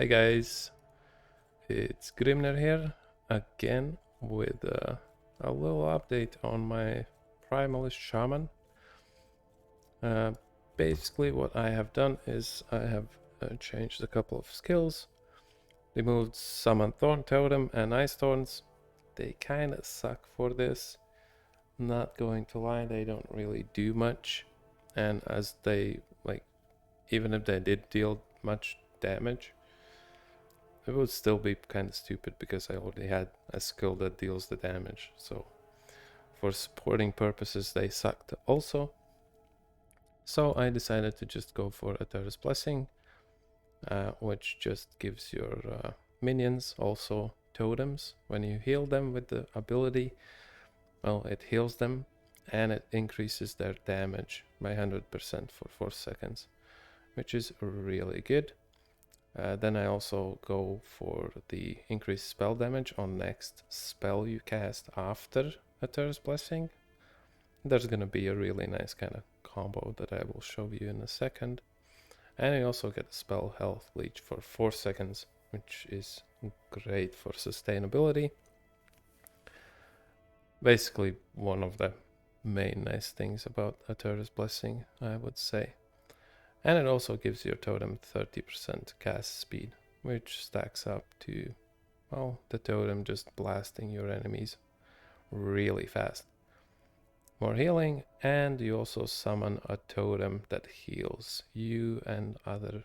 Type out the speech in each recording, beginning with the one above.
Hey guys, it's Grimner here again with a little update on my Primalist Shaman. Basically what I have done is I have changed a couple of skills, removed Summon Thorn Totem and Ice Thorns. They kinda suck for this, not going to lie, they don't really do much, and as they, even if they did deal much damage, it would still be kind of stupid because I already had a skill that deals the damage. So for supporting purposes they sucked also. So I decided to just go for Eternus Blessing, which just gives your minions also totems. When you heal them with the ability, well, it heals them and it increases their damage by 100% for 4 seconds, which is really good. Then I also go for the increased spell damage on next spell you cast after Eternus Blessing. There's gonna be a really nice kind of combo that I will show you in a second. And I also get a spell health leech for 4 seconds, which is great for sustainability. Basically one of the main nice things about Eternus Blessing, I would say. And it also gives your totem 30% cast speed, which stacks up to, well, the totem just blasting your enemies really fast. More healing, and you also summon a totem that heals you and other,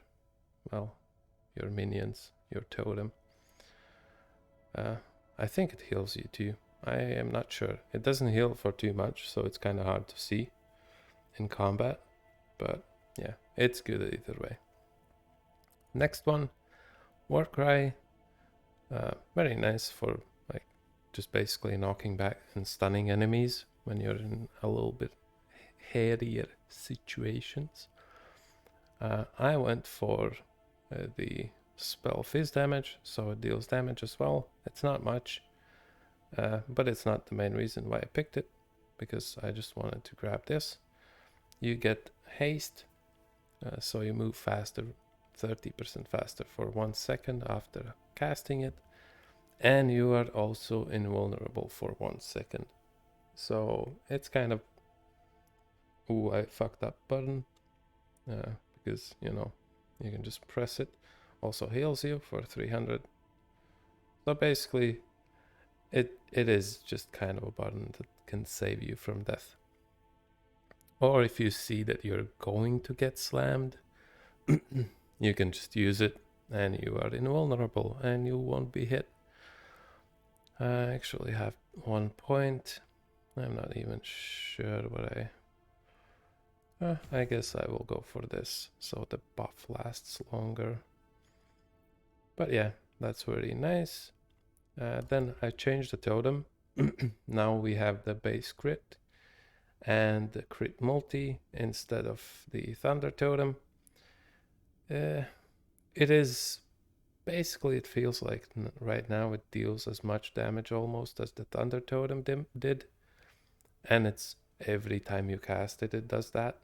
well, your minions, your totem. I think it heals you too. I am not sure. It doesn't heal for too much, so it's kind of hard to see in combat, but yeah, it's good either way. Next one, Warcry. Very nice for just basically knocking back and stunning enemies when you're in a little bit hairier situations. I went for the spell fizz damage, so it deals damage as well. It's not much, but it's not the main reason why I picked it, because I just wanted to grab this. You get haste. So you move faster, 30% faster for 1 second after casting it, and you are also invulnerable for 1 second. So it's kind of, ooh, I fucked up button, because you can just press it. Also heals you for 300. So basically it is just kind of a button that can save you from death. Or if you see that you're going to get slammed, you can just use it and you are invulnerable and you won't be hit. I actually have 1 point. I'm not even sure what I guess I will go for this so the buff lasts longer. But yeah, that's very nice. Then I changed the totem. Now we have the base crit and the crit multi instead of the thunder totem. It is basically, it feels like right now it deals as much damage almost as the thunder totem did, and it's every time you cast it, it does that.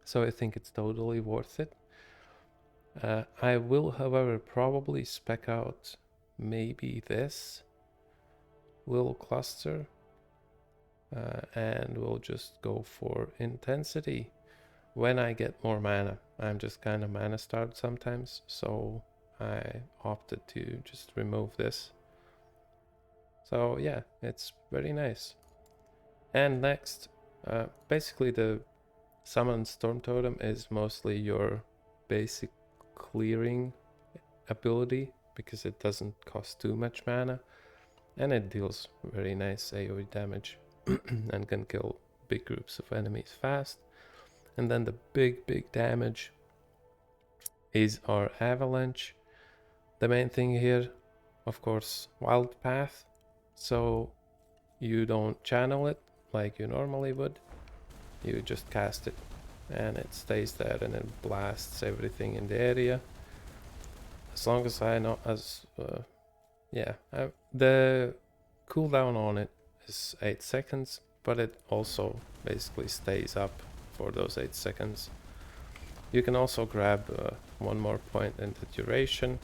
So I think it's totally worth it. I will, however, probably spec out maybe this little cluster, and we'll just go for intensity when I get more mana. I'm just kind of mana starved sometimes, so I opted to just remove this. So yeah, it's very nice. And next, basically the Summon Storm Totem is mostly your basic clearing ability, because it doesn't cost too much mana and it deals very nice AoE damage and can kill big groups of enemies fast. And then the big damage is our Avalanche. The main thing here, of course, Wild Path. So you don't channel it like you normally would. You just cast it and it stays there and it blasts everything in the area. As long as I know, the cooldown on it is 8 seconds, but it also basically stays up for those 8 seconds. You can also grab one more point in the duration,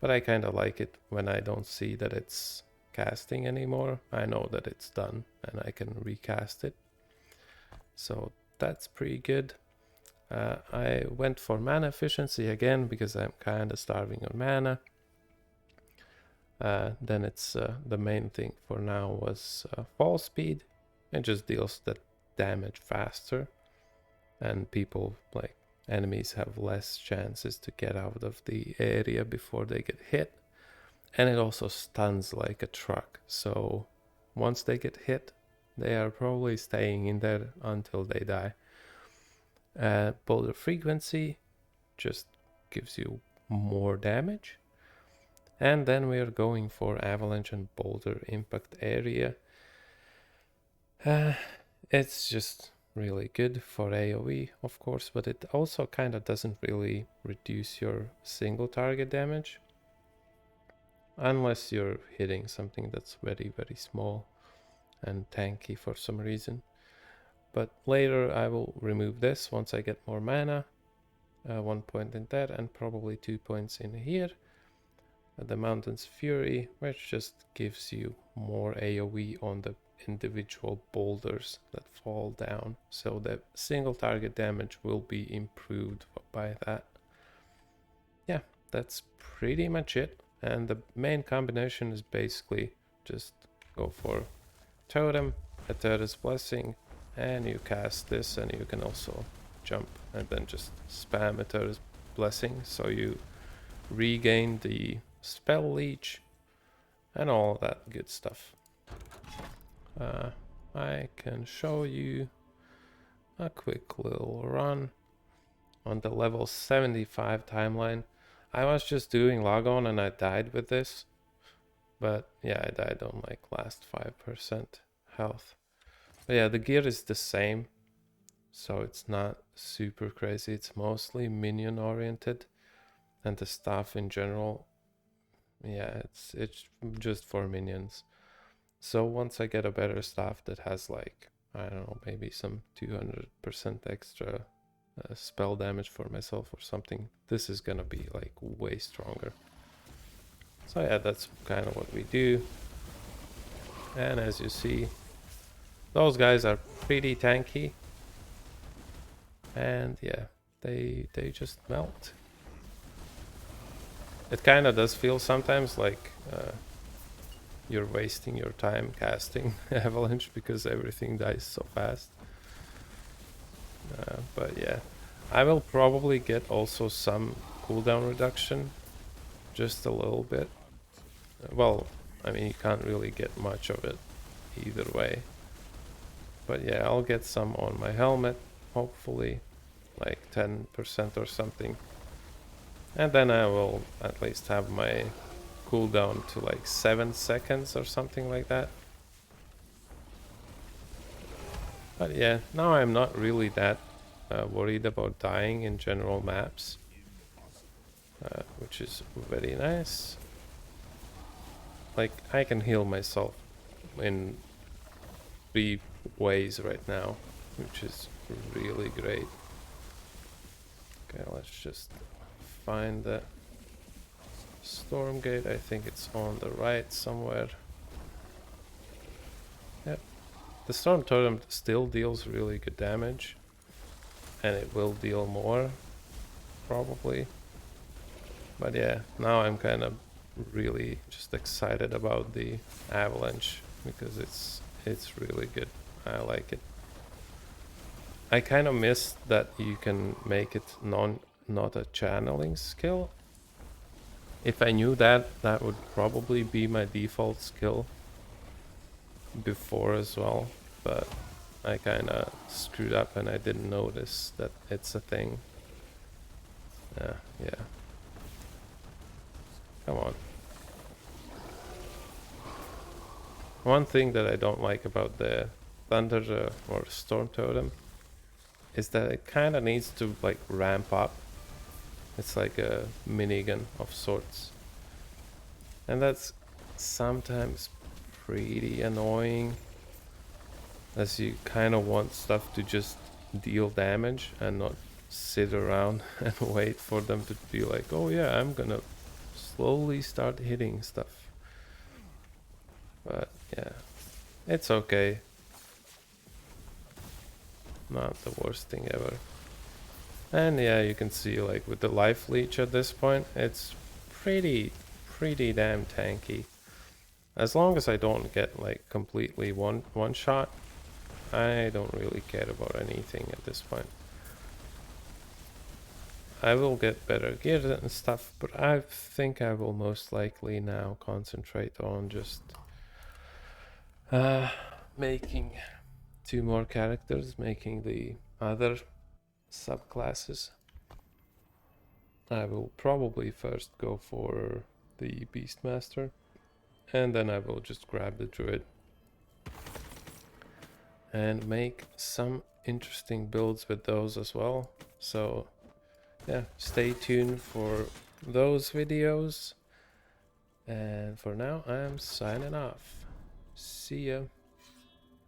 but I kind of like it when I don't see that it's casting anymore. I know that it's done and I can recast it. So that's pretty good. I went for mana efficiency again because I'm kind of starving on mana. Then it's the main thing for now was fall speed. It just deals the damage faster, and people, like enemies, have less chances to get out of the area before they get hit. And it also stuns like a truck, so once they get hit, they are probably staying in there until they die. Boulder frequency just gives you more damage. And then we are going for Avalanche and Boulder impact area. It's just really good for AoE, of course, but it also kind of doesn't really reduce your single target damage. Unless you're hitting something that's very, very small and tanky for some reason. But later I will remove this once I get more mana. 1 point in that and probably 2 points in here. The Mountain's Fury, which just gives you more AoE on the individual boulders that fall down. So the single target damage will be improved by that. Yeah, that's pretty much it. And the main combination is basically just go for Totem, Eterna's Blessing, and you cast this, and you can also jump and then just spam Eterna's Blessing, so you regain the spell leech and all that good stuff. I can show you a quick little run on the level 75 timeline. I was just doing log on and I died with this, but yeah, I died on like last 5% health. But yeah, the gear is the same, so it's not super crazy. It's mostly minion oriented, and the stuff in general, yeah, it's just for minions. So once I get a better staff that has like, I don't know, maybe some 200% extra spell damage for myself or something, this is gonna be like way stronger. So yeah, that's kind of what we do. And as you see, those guys are pretty tanky. And yeah, they just melt. It kind of does feel sometimes like you're wasting your time casting Avalanche because everything dies so fast. But yeah, I will probably get also some cooldown reduction, just a little bit. Well, I mean, you can't really get much of it either way. But yeah, I'll get some on my helmet, hopefully, like 10% or something. And then I will at least have my cooldown to like 7 seconds or something like that. But yeah, now I'm not really that worried about dying in general maps, which is very nice. Like, I can heal myself in 3 ways right now, which is really great. Okay, let's just find the storm gate. I think it's on the right somewhere. Yep. The storm totem still deals really good damage, and it will deal more probably. But yeah, now I'm kind of really just excited about the avalanche because it's really good. I like it. I kind of missed that you can make it not a channeling skill. If I knew that, that would probably be my default skill before as well, but I kind of screwed up and I didn't notice that it's a thing. Yeah. Come on. One thing that I don't like about the thunder or storm totem is that it kind of needs to like ramp up. It's like a minigun of sorts, and that's sometimes pretty annoying, as you kind of want stuff to just deal damage and not sit around and wait for them to be like, oh yeah, I'm gonna slowly start hitting stuff. But yeah, it's okay. Not the worst thing ever. And yeah, you can see like with the life leech at this point, it's pretty damn tanky. As long as I don't get like completely one shot, I don't really care about anything at this point. I will get better gear and stuff, but I think I will most likely now concentrate on just making 2 more characters, making the other subclasses. I will probably first go for the Beastmaster, and then I will just grab the Druid and make some interesting builds with those as well. So yeah, stay tuned for those videos. And for now, I'm signing off. See ya.